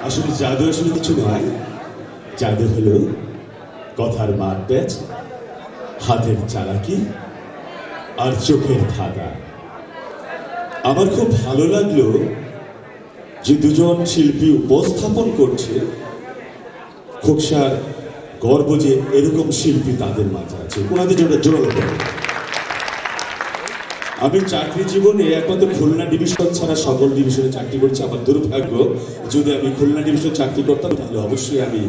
আসলে জাদু আসলে কিছু নয়, জাদু হলো কথার মারপ্যাচ, হাতের চালাকি আর চোখের ধাঁধা। আমার খুব ভালো লাগলো যে দুজন শিল্পী উপস্থাপন করছে। খোকসার গর্ব যে এরকম শিল্পী তাদের মাঝে আছে, ওনাদের জন্য জোরালো করে। আমি চাকরি জীবনে একমাত্র খুলনা ডিভিশন ছাড়া সকল ডিভিশনে চাকরি করছি। আমার দুর্ভাগ্য, যদি আমি খুলনা ডিভিশনে চাকরি করতাম তাহলে অবশ্যই আমি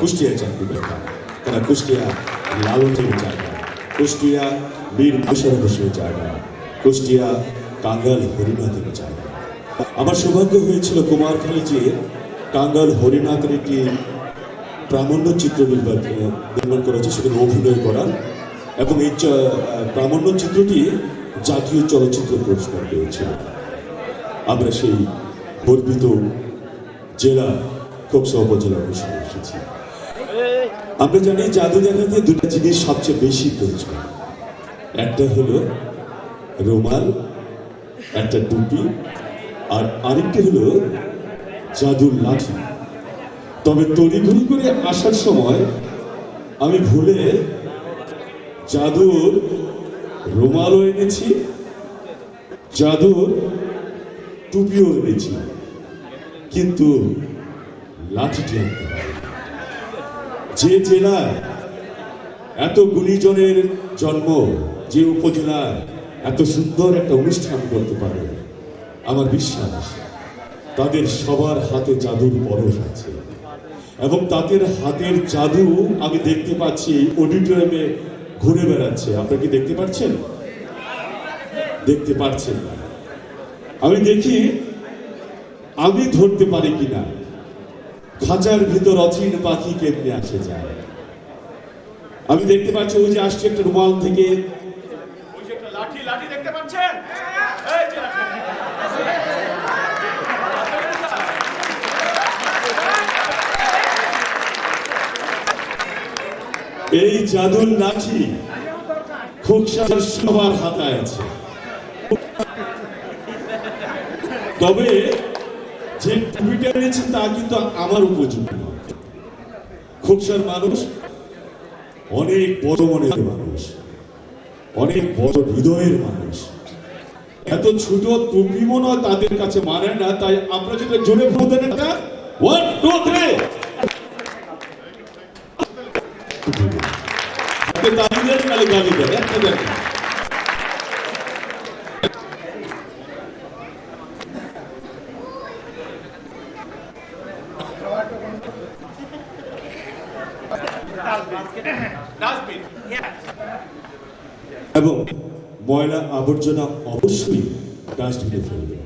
কুষ্টিয়ায় চাকরি করতাম। কারণ কুষ্টিয়া লালনের জায়গা, কুষ্টিয়া বীর মুশারফ হোসেনের জায়গা, কুষ্টিয়া কাঙ্গাল হরিনাথের জায়গা। আমার সৌভাগ্য হয়েছিল কুমারখালী কাঙ্গাল হরিনাথের একটি প্রামাণ্য চিত্র নির্মাণ করা হচ্ছে, সেখানে অভিনয় করার, এবং এই প্রামাণ্য চিত্রটি জাতীয় চলচ্চিত্র পুরস্কার পেয়েছিল। আমরা সেই গর্বিত জেলা খোকসা উপজেলা অনুসারে এসেছি। আমরা জানি জাদু দেখাতে দুটা জিনিস সবচেয়ে বেশি প্রয়োজন, একটা হলো রুমাল, একটা টুপি, আর আরেকটা হলো জাদুর লাঠি। তবে তড়িঘড়ি করে আসার সময় আমি ভুলে জাদুর রুমালও এনেছি, জাদুর টুপিও এনেছি, কিন্তু লাঠিটি আনতে পারি। যে জেলায় এত গুণীজনের জন্ম, যে উপজেলায় এত সুন্দর একটা অনুষ্ঠান করতে পারে, আমার বিশ্বাস তাদের সবার হাতে জাদুর পরশ আছে, এবং তাদের হাতের জাদু আমি দেখতে পাচ্ছি অডিটোরিয়ামে ঘুরে বেড়াচ্ছে। আপনারা কি দেখতে পাচ্ছেন? দেখতে পাচ্ছেন না? আমি দেখি আমি ধরতে পারি কিনা খাঁচার ভিতর অচিন পাখি কেমনে আসে যায়। আমি দেখতে পাচ্ছি ওই যে আসছে একটা রুমাল থেকে, ওই যে একটা লাঠি, লাঠি দেখতে পাচ্ছেন? এই যে এই জাদুর লাঠি খোকসার সবার হাতায় আছে। তবে যে টুপিটা এনেছে তা কিন্তু আমার উপযুক্ত নয়। খোকসার মানুষ অনেক বড় মনের মানুষ, অনেক বড় হৃদয়ের মানুষ। এত ছোট টুপি মনে হয় তাদের কাছে মানে না, তাই আপনারা যেটা জোরে বলতেন একটা 1 2 3 তালিদের কালে গালি দেন একটা দেন। এবং ময়লা আবর্জনা অবশ্যই ডাস্টবিনে ফেলবে।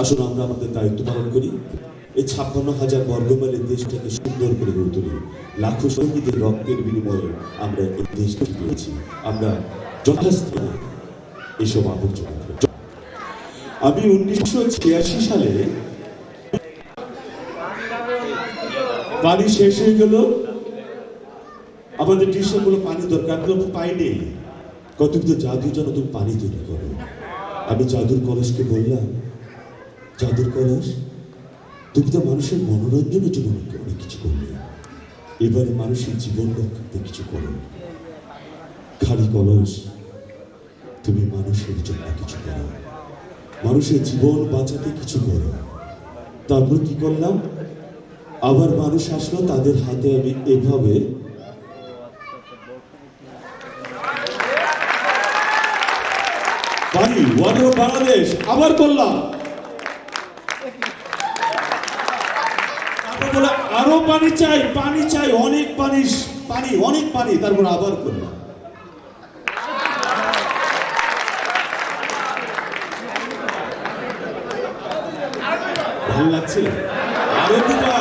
আসলে আমরা আমাদের দায়িত্ব পালন করি। এই 56,000 বর্গমাইলের দেশটাকে সুন্দর করে গড়ে তুলি। লাখো শহীদের রক্তের বিনিময়ে আমরা এই দেশকে পেয়েছি। আমরা যথাস্থানে এসব আবর্জনা। আমি 1986 সালে পানি শেষ হয়ে গেল, আমাদের ডিসে বলে পানি দরকার, পাই নেই। কতগুলো জাদু যেন তুমি পানি তৈরি করো। আমি জাদুর কলসকে বললাম, জাদুর কলস, তুমি তো মানুষের মনোরঞ্জনের জন্য অনেক কিছু করলে, এবারে মানুষের জীবন রক্ষাতে কিছু করো। খালি কলস, তুমি মানুষের জন্য কিছু করো, মানুষের জীবন বাঁচাতে কিছু করো। তারপর কি করলাম, আবার মানুষ আসলো, তাদের হাতে আমি এভাবে পানি, ওয়াটার বাংলাদেশ আবার করলাম। আরো পানি চাই, পানি চাই, অনেক পানি, পানি, অনেক পানি। তারপর আবার করলাম। ভালো লাগছে? আরো দুটা।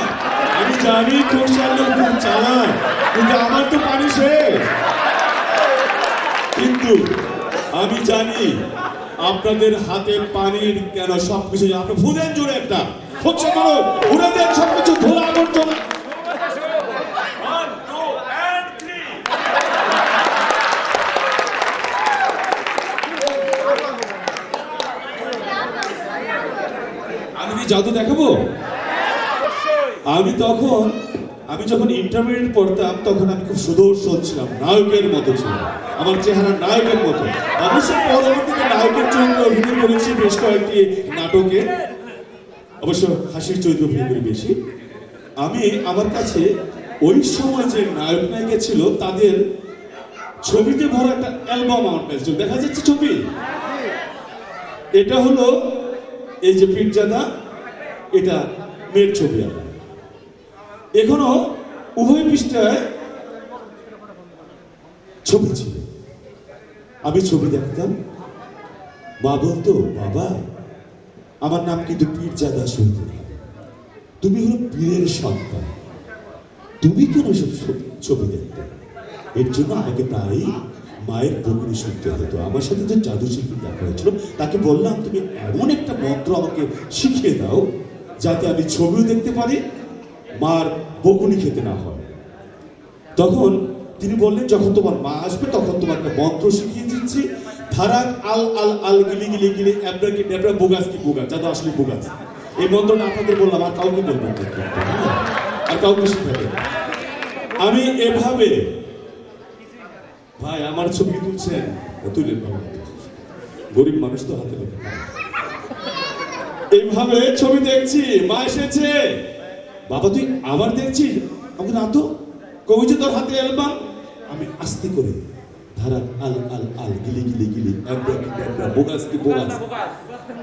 আমি জানি খোকসার লোক খুব চালাক, কিন্তু আমার তো পানি শেষ। কিন্তু আমি জানি আপনাদের হাতে পানির কেন সবকিছু, আপনি ফুদেন জোরে একটা খোকসা করো, উড়ে দেন সবকিছু, ধোলা আবর্জনা। আমি কি জাদু দেখাবো? আমি যখন ইন্টারমিডিয়েট পড়তাম তখন আমি খুব সুদর্শন ছিলাম, নায়কের মতো ছিলাম, আমার চেহারা নায়কের মতো। অবশ্য পরবর্তীতে নায়কের চরিত্রে অভিনয় করেছি বেশ কয়েকটি নাটকে, অবশ্য হাসির চরিত্র অভিনয় করি বেশি। আমার কাছে ওই সময় যে নায়ক নায়িকা ছিল তাদের ছবিতে ভরা একটা অ্যালবাম আমার কাছে ছিল। দেখা যাচ্ছে ছবি, এটা হলো এই যে পীরজাদা, এটা মেয়ের ছবি। এখনো উভয় পৃষ্ঠায় ছবি ছিল। আমি ছবি দেখতাম, মা বলতো, বাবা আমার নাম কিন্তু পীরজাদা শহীদ, তুমি হলো পীরের সন্তান, তুমি কেন সব ছবি দেখতে? এর জন্য আমাকে তাই মায়ের বকুনি শুনতে হতো। আমার সাথে যে জাদু শিল্পী দেখা হয়েছিল তাকে বললাম, তুমি এমন একটা মন্ত্র আমাকে শিখিয়ে দাও যাতে আমি ছবিও দেখতে পারি, মার বকুনি খেতে না হয়। তখন তিনি বললেন, যখন তোমার মা আসবে তখন তোমার একটা মন্ত্র শিখিয়ে দিচ্ছি, ধারাক আল আল আল গিলি গিলি গিলি এবরাকি ডেবরা বুগাস কি বুগাস, যাতে আসলে বুগাস। এই মন্ত্রটা আপনাদের বললাম, আর কাউকে বলবেন না, আর কাউকে শিখাবেন। আমি এভাবে, ভাই আমার ছবি তুলছেন, তুলেন বাবা, গরিব মানুষ তো হাতে লেখা, এইভাবে ছবি দেখছি। মা এসেছে, বাবা তুই আবার দেখছিস? আমাকে না তো, কবি যে তোর হাতে অ্যালবাম। আমি আস্তে করে ধারা আল আল আল গিলি গিলি গিলি এবরাকি ডেবরা বুগাস কি বুগাস,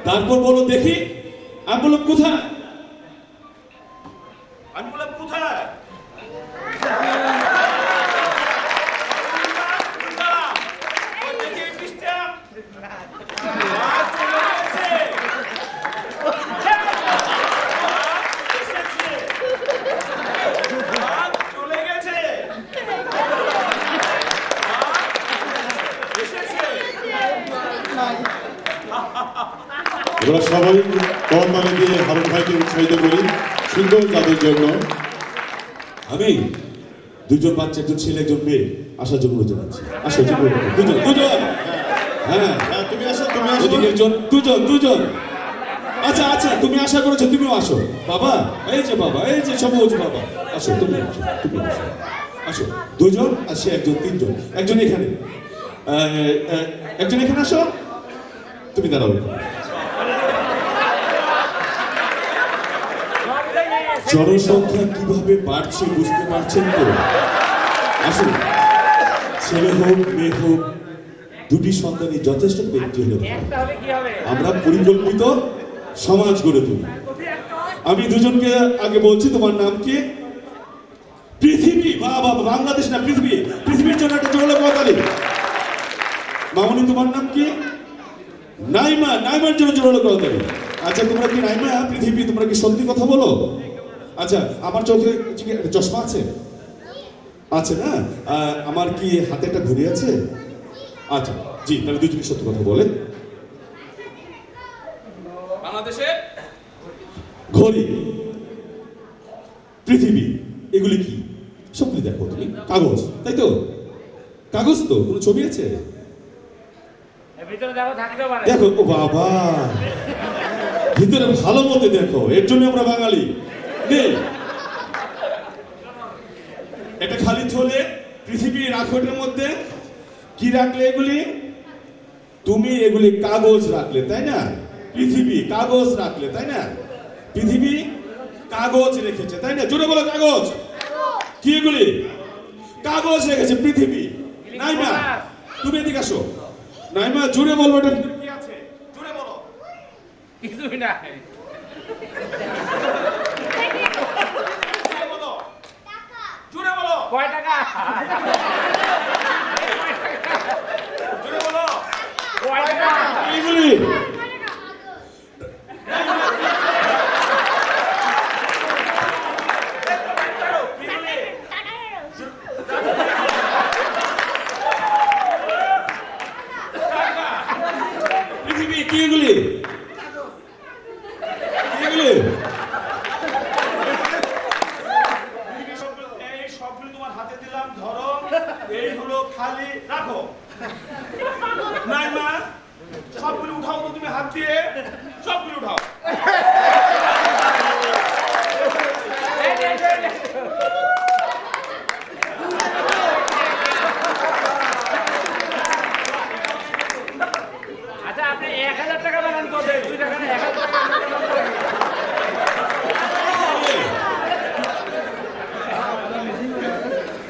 তারপর বলো দেখি। আমি বললাম কোথায়? আমি বললাম কোথায়? আমরা সবাই করতালি দিয়ে হারুন ভাইকে উৎসাহিত করি সুন্দর জাদুর জন্য। আমি দুজন বাচ্চা, একজন ছেলে একজন মেয়ে আসার জন্য অনুরোধ জানাচ্ছি। আসো দুজন দুজন, হ্যাঁ তুমি আসো, তুমি আসো। ওদিকে একজন, দুজন। আচ্ছা আচ্ছা, তুমি আশা করেছো, তুমিও আসো। বাবা এই যে, বাবা এই যে সবুজ বাবা, আসো তুমি, আসো তুমি, আসো আসো। দুজন আর সে একজন, তিনজন। একজন এখানে, একজন এখানে আসো, তুমি দাঁড়াও। জনসংখ্যা কিভাবে বাড়ছে বুঝতে পারছেন তো? আসুন, ছেলে হোক মেয়ে হোক, দুটি সন্তানই যথেষ্ট ব্যক্তি হলে আমরা পরিকল্পিত সমাজ গড়ে তুলি। আমি দুজনকে আগে বলছি, তোমার নাম কি? পৃথিবী। বাবা, বাংলাদেশ না, পৃথিবী। পৃথিবীর জন্য একটা জোরে করতালি। মামুনি, তোমার নাম কি? নাইমা। নাইমার জন্য জোরে করতালি। আচ্ছা, তোমরা কি নাইমা, পৃথিবী, তোমরা কি সত্যি কথা বলো? আচ্ছা, আমার চোখে চশমা আছে? আছে না? আমার কি হাতে একটা ঘড়ি আছে? আচ্ছা, জি, তাহলে দুজনই সত্যি কথা বলে। বাংলাদেশে ঘড়ি, পৃথিবী, এগুলি কি? সবগুলি দেখো তুমি, কাগজ, তাই তো? কাগজ তো, কোনো ছবি আছে? ভিতরে দেখো, থাকতে পারে। দেখো, ও বাবা, ভিতরে ভালো মতো দেখো, এর জন্য আমরা বাঙালি। এটা খালি থলে, পৃথিবী রাখো, এটার মধ্যে কি রাখলে? এগুলি তুমি, এগুলি কাগজ রাখলে, তাই না? পৃথিবী কাগজ রাখলে, তাই না? পৃথিবী কাগজ রেখেছে, তাই না? জোরে বলো, কাগজ। কি এগুলি? কাগজ রেখেছে পৃথিবী। নাইমা, তুমি এদিকে আসো। নাইমা, জোরে বলবো, এটা কি আছে? জোরে বলো। কিছুই নাই। জোরে বলো। কয় টাকা? জোরে বলো। কয় টাকা? এগুলি পৃথিবী, কি এগুলি? এগুলি এই সবগুলো তোমার হাতে দিলাম, ধরো। এই হলো খালি, রাখো। নাইমা, সবগুলো উঠাও তো তুমি হাত দিয়ে, সবগুলো উঠাও। আচ্ছা আপনি 1000 টাকা বানান করবেন 2 টাকা না 1000 টাকা বানান করবেন।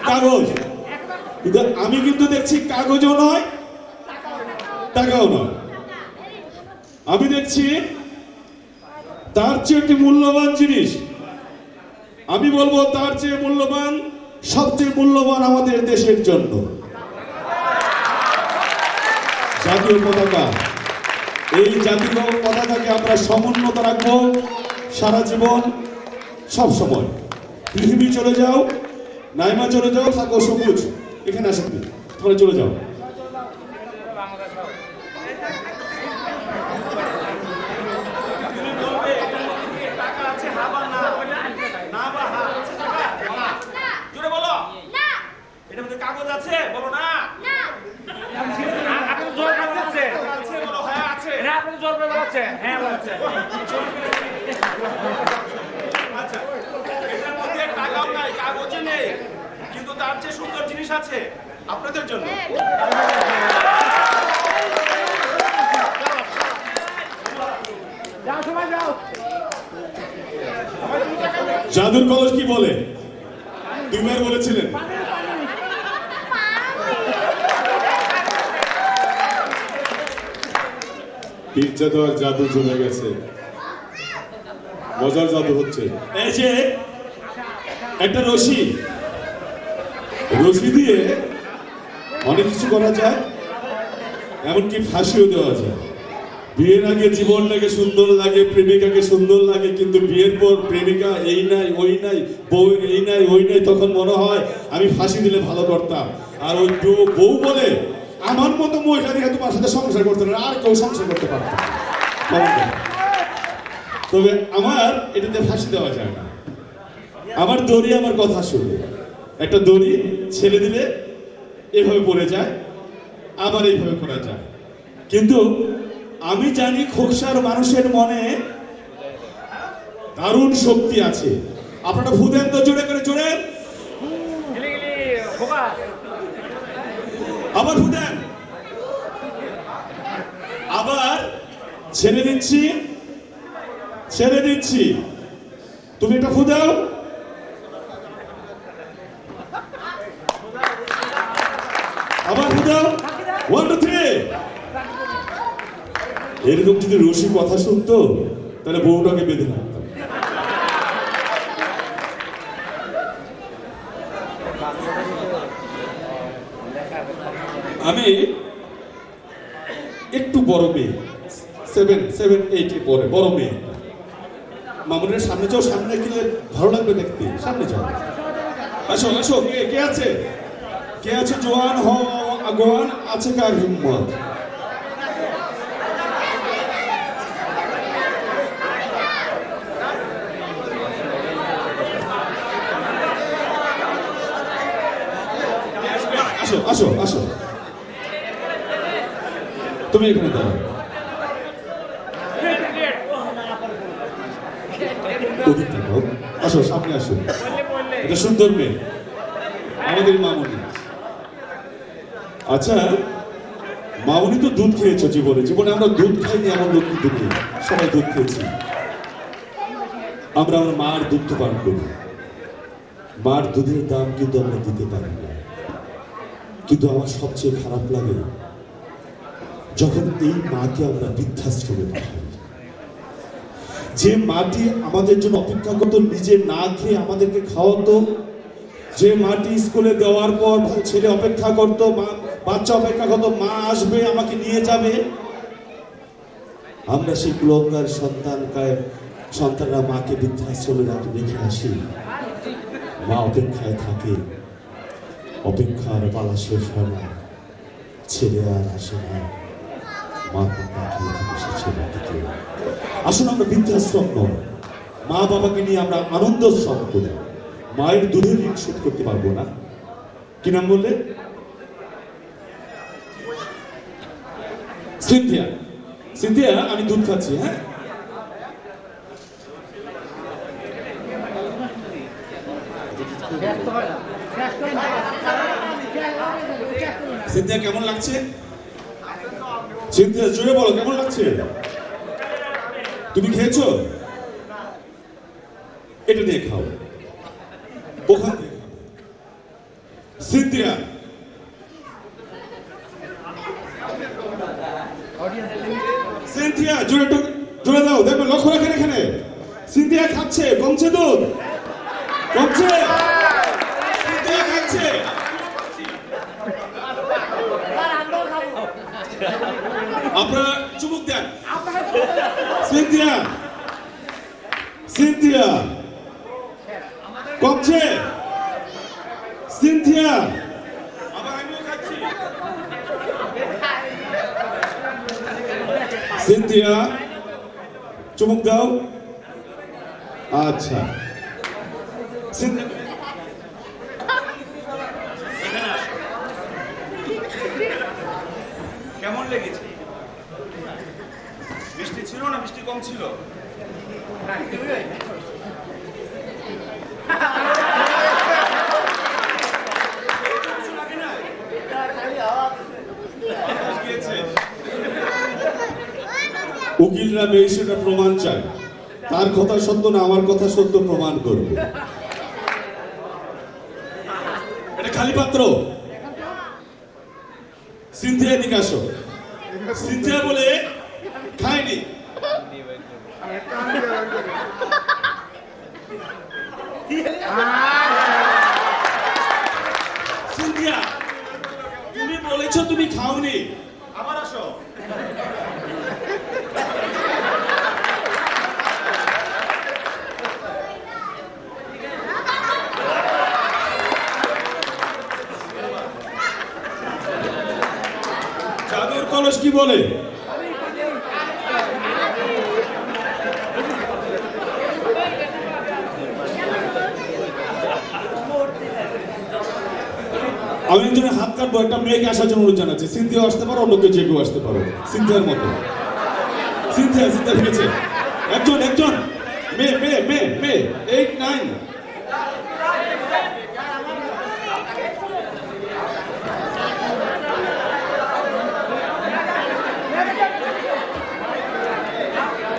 কাগজ, কিন্তু আমি কিন্তু দেখছি কাগজও নয়, টাকাও নয়। আমি দেখছি তার চেয়ে একটি মূল্যবান জিনিস। আমি বলবো তার চেয়ে মূল্যবান, সবচেয়ে মূল্যবান আমাদের দেশের জন্য জাতীয় পতাকা। এই জাতীয় পতাকাকে আমরা সমুন্নত রাখবো সারা জীবন, সব সময়। পৃথিবী চলে যাও, নাইমা চলে যাও, থাকো সবুজ, এখানে আসেন তোমরা চলে যাও। জোরে বলো এটার মধ্যে কাগজ আছে, বলো না। আপনি জোর করে বলছেন আছে, বলো হ্যাঁ আছে। না আপনি জোর করে বলছেন হ্যাঁ বলছেন। আচ্ছা, এটার মধ্যে টাকাও নাই, কাগজে নেই, কিন্তু তার চেয়ে সুন্দর জিনিস আছে আপনাদের জন্য। যাও সবাই যাও। জাদুর কলস কি বলে? দুইবার বলেছিলেন। পিজ্জা দেওয়ার জাদু চলে গেছে, মজার জাদু হচ্ছে। এই যে একটা রশি, রশি দিয়ে অনেক কিছু করা যায়, এমনকি ফাঁসিও দেওয়া যায়। বিয়ের আগে জীবনটাকে সুন্দর লাগে, প্রেমিকাকে সুন্দর লাগে, কিন্তু বিয়ের পর প্রেমিকা এই নাই ওই নাই, বউয়ের এই নাই ওই নাই, তখন মনে হয় আমি ফাঁসি দিলে ভালো করতাম। আর ওই বউ বলে আমার মতো মহিলা দিয়ে তোমার সাথে সংসার করতে না, আর কেউ সংসার করতে পারত না। তবে আমার এটাতে ফাঁসি দেওয়া যায় না। আমার দড়ি আমার কথা শুনে, একটা দড়ি ছেড়ে দিলে এভাবে পড়ে যায়, আবার এইভাবে করা যায়। কিন্তু আমি জানি খোকসার মানুষের মনে দারুণ শক্তি আছে। আপনারা ফুদেন তো, জোরে করে জোরে, গিলি গিলি খোকা। আবার ফুদেন, আবার ছেড়ে দিচ্ছি, ছেড়ে দিচ্ছি। তুমি একটা ফুদাও, আবার ফুদাও, 1 2 3। এরকম যদি রশি কথা শুনতো তাহলে বউটাকে বেঁধে রাখতাম। আমি একটু বড় মেয়ে, 7 8 এ পড়ে, বড় মেয়ে। মামুনের সামনে যাও, সামনে গেলে ভালো লাগবে দেখতে, সামনে যাও। আসো আসো, কে আছে, কে আছে? জোয়ান গোয়ান আছে কার হিম্মত? আসো আসো আসো, তুমি এখানে দাঁড়াও। ওদিক তাকাও, আসো সামনে আসো। এটা সুন্দর মেয়ে, আমাদের মামুনি। আচ্ছা, মামুনি তো দুধ খেয়েছো জীবনে, জীবনে আমরা দুধ খাইনি এমন লোক কিন্তু নেই, সবাই দুধ খেয়েছি। আমরা আমার মার দুধ তো পান করি, মার দুধের দাম কিন্তু আমরা দিতে পারি না। কিন্তু আমার সবচেয়ে খারাপ লাগে যখন এই মাকে আমরা বৃদ্ধাশ্রমে পাঠাই। যে মাটি আমাদের জন্য অপেক্ষা করতো, নিজে না খেয়ে আমাদেরকে খাওয়াতো, যে মাটি স্কুলে দেওয়ার পর ছেলে অপেক্ষা করতো, বাচ্চা অপেক্ষা করতো মা আসবে আমাকে নিয়ে যাবে, আমরা সেই কুলঙ্গার সন্তানরা মাকে বৃদ্ধাশ্রমে রেখে আসি। মা অপেক্ষায় থাকে, অপেক্ষার পালা শেষ হয় না, ছেলে আর আসে না, মা তাকিয়ে থাকে সে ছেলের দিকে। আসলে আমরা বৃদ্ধাশ্রম নয়, মা বাবাকে নিয়ে আমরা আনন্দ শ্রম করি। মায়ের দুধের ঋণ শোধ করতে পারবো না। কি নাম বললে? সিনথিয়া। সিনথিয়া, আমি দুধ খাচ্ছি। হ্যাঁ, সিনথিয়া কেমন লাগছে? সিনথিয়া জোরে বলো কেমন লাগছে? তুমি খেয়েছো? এটা দিয়ে খাও, ওখান থেকে খাও। সিনথিয়া সিনথিয়া জোরে জোরে দাও, দেখো লক্ষ্য রাখেন এখানে। সিনথিয়া খাচ্ছে, কমছে দুধ, কমছে। সিনথিয়া খাচ্ছে। আপনারা চুমুক দেন। সিনথিয়া সিনথিয়া কমছে। সিনথিয়া আবার আমিও খাচ্ছি। সিনথিয়া চুমুক দাও। আচ্ছা সিনথিয়া কেমন লেগেছে? মিষ্টি ছিল না মিষ্টি কম ছিল? কিছু লাগে না? বাতাস গিয়েছে। উকিলরা ম্যাজিস্ট্রেটরা প্রমাণ চায়, তার কথা সত্য না আমার কথা সত্য প্রমাণ করবে। এটা খালি পাত্র। সিনথিয়া এদিকে আসো। সিনথিয়া বলে খায়নি। সিনথিয়া তুমি বলেছো তুমি খাওনি, আবার আসো। জাদুর কলস কি বলে? আমি একজনের হাত কাটবো, একটা মেয়েকে আসার জন্য অনুরোধ জানাচ্ছি। সিনথিয়া আসতে পারো, অন্য যে কেউ আসতে পারো। সিনথিয়ার মতো। সিনথিয়া সিনথিয়া ভেঙেছে। একজন একজন মেয়ে মেয়ে মেয়ে মেয়ে 8 9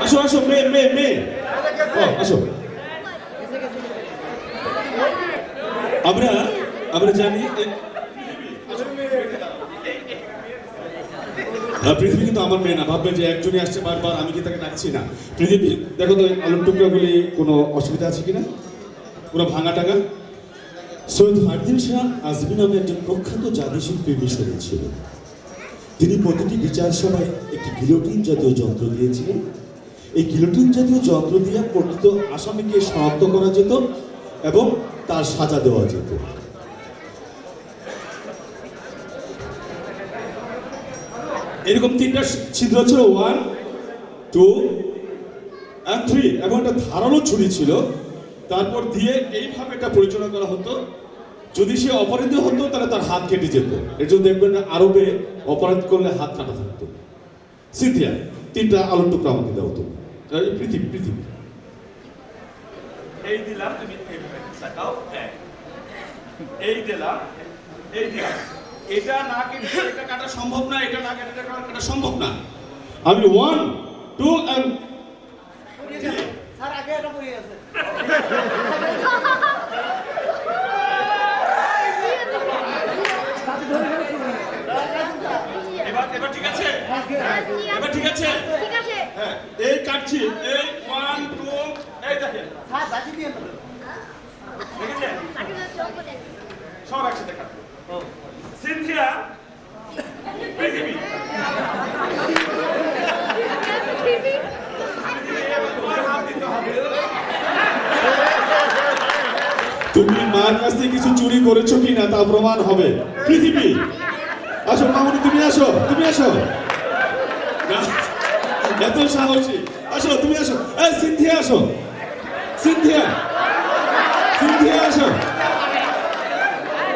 আসো আসো মেয়ে মেয়ে মেয়ে আসো। আমরা আমরা জানি পৃথিবী কিন্তু আমার মেয়ে না। ভাববে যে একজনই আসছে বারবার, আমি কি তাকে ডাকছি না। পৃথিবী দেখো তো আলুর টুকরাগুলি কোনো অসুবিধা আছে কিনা, পুরো ভাঙা টাঙা। সৈয়দ ফারদিন শাহ আজমি নামে একজন প্রখ্যাত জাদুশিল্পী মিশরে ছিলেন। তিনি প্রতিটি বিচার সভায় একটি গিলোটিন জাতীয় যন্ত্র দিয়েছিলেন। এই গিলোটিন জাতীয় যন্ত্র দিয়ে প্রকৃত আসামিকে শনাক্ত করা যেত এবং তার সাজা দেওয়া যেত। এরকম 3টা ছিদ্র ছিল, 1 2 and 3, এবং একটা ধারালো ছুরি ছিল। তারপর দিয়ে এইভাবে এটা পরিচালনা করা হতো। যদি সে অপরাধ হতো তাহলে তার হাত কেটে যেত। এর জন্য দেখবেন আরবে অপরাধ করলে হাত কাটা থাকতো। সিনথিয়া 3টা আলুর টুকরা আমাকে দাও তো। পৃথিবী পৃথিবী এই দিলাম, তুমি এইভাবে তাকাও। এই দিলাম, এই দিলাম। এটা না কেটে এটা কাটা সম্ভব না, এটা না কেটে এটা কাটা সম্ভব না। আমি 1 2 and স্যার আগে এটা পড়ে আছে। এবার এবার ঠিক আছে? এবার ঠিক আছে? হ্যাঁ, এই কাটছি। এই 1 2 এই দেখেন। স্যার বাজি দিয়ে না। দেখেছেন? সব একসাথে কাটবো। সিনথিয়া পৃথিবী তোমার হাত দিতে হবে। তুমি মার কাছ থেকে কিছু চুরি করেছো কিনা তা প্রমাণ হবে। পৃথিবী আসো, মামুনি তুমি আসো, তুমি আসো। এত সাহসী, আসো তুমি আসো। এই সিনথিয়া আসো, সিনথিয়া সিনথিয়া আসো,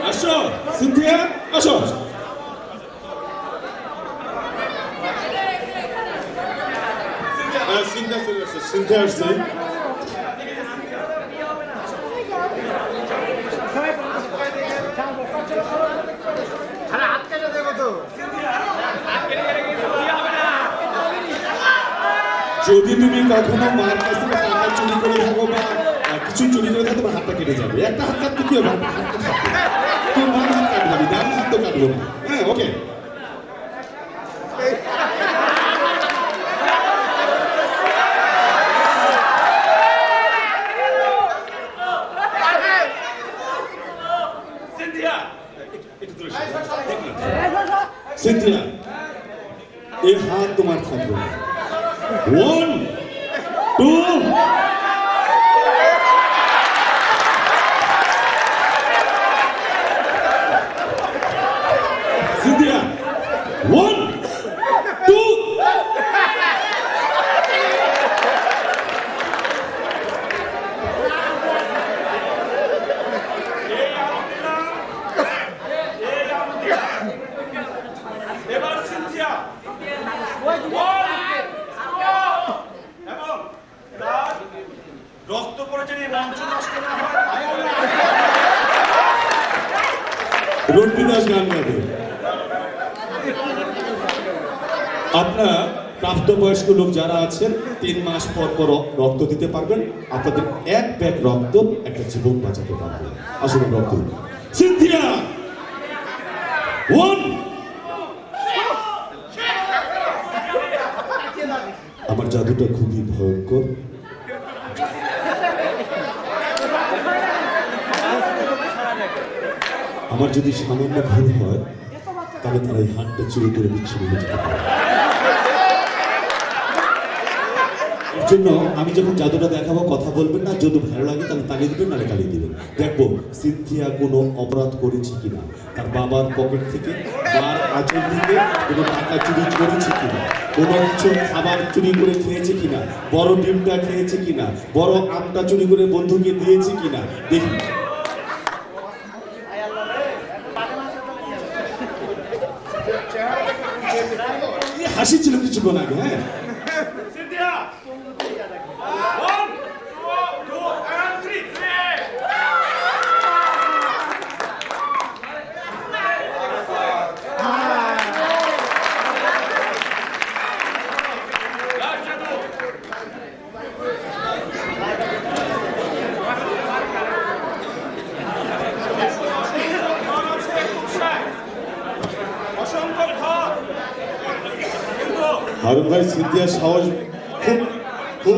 আসো সিনথিয়া আসো। সিনথিয়া আসছে। যদি তুমি কখনো মার কাছ থেকে টাকা চুরি করে থাকো বা কিছু চুরি করে থাকো তোমার হাতটা কেটে যাবে। একটা হাত কাটতে কি হবে, হাতটা থাকবে, তোমার বাম হাত কাটবে, আমি ডান হাত তো কাটবো না। হ্যাঁ, ওকে। সিনথিয়া একটু দূরে সরো। দেখলাম। সিনথিয়া, এই হাত তোমার থাকবে না। 1 2 সিনথিয়া 1 2 এবার সিনথিয়া এবং তার রক্ত পড়ে যেন এই মঞ্চ নষ্ট না হয়। রণবিদাস গান গাবে। আপনার প্রাপ্তবয়স্ক লোক যারা আছেন 3 মাস পর পর রক্ত দিতে পারবেন। আপনাদের 1 ব্যাগ রক্ত একটা জীবন বাঁচাতে পারবে। আসলে রক্ত সিনথিয়া 1 আমার জাদুটা খুবই ভয়ঙ্কর। আমার যদি সামান্য ভুল হয় তাহলে তারা এই হাতটা চুরি করে বিচ্ছিন্ন হয়ে যেতে পারে। এর জন্য আমি যখন জাদুটা দেখাবো কথা বলবেন না, যদি ভালো লাগে তাহলে তালিয়ে দিবেন, নাহলে গালিয়ে দিবেন। দেখবো সিনথিয়া কোনো অপরাধ করেছে কিনা, তার বাবার পকেট থেকে, মার আঁচল থেকে কোনো টাকা চুরি করেছে কিনা, কোনো কিছু খাবার চুরি করে খেয়েছে কিনা, বড় ডিমটা খেয়েছে কিনা, বড় আমটা চুরি করে বন্ধুকে দিয়েছে কিনা দেখি। হাসি ছিল কিছুক্ষণ আগে। হ্যাঁ, সিনথিয়া 1 2 and 3 অসংখ্য ঘর কিন্তু হারুন ভাই সিনথিয়ার সাহস খুব খুব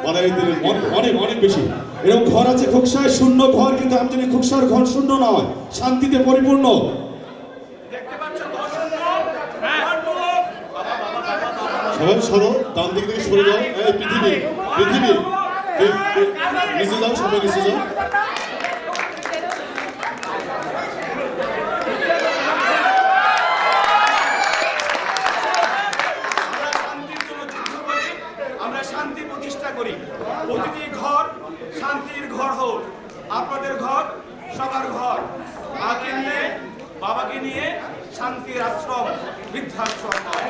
বাড়াই দিলেন। অনেক অনেক বেশি। এরকম ঘর আছে খোকসায়, শূন্য ঘর, কিন্তু আমি জানি খোকসার ঘর শূন্য নয়, শান্তিতে পরিপূর্ণ। দেখতে পাচ্ছেন অসংখ্য সবাই সরো, ডান দিক থেকে সরে যাও। এই পৃথিবী পৃথিবী নিচে যাও, সবাই নিচে যাও। আমরা শান্তি প্রতিষ্ঠা করি। প্রতিটি ঘর শান্তির ঘর হোক। আপনাদের ঘর সবার ঘর। মাকে নিয়ে, বাবাকে নিয়ে শান্তির আশ্রম, বৃদ্ধাশ্রম হয়।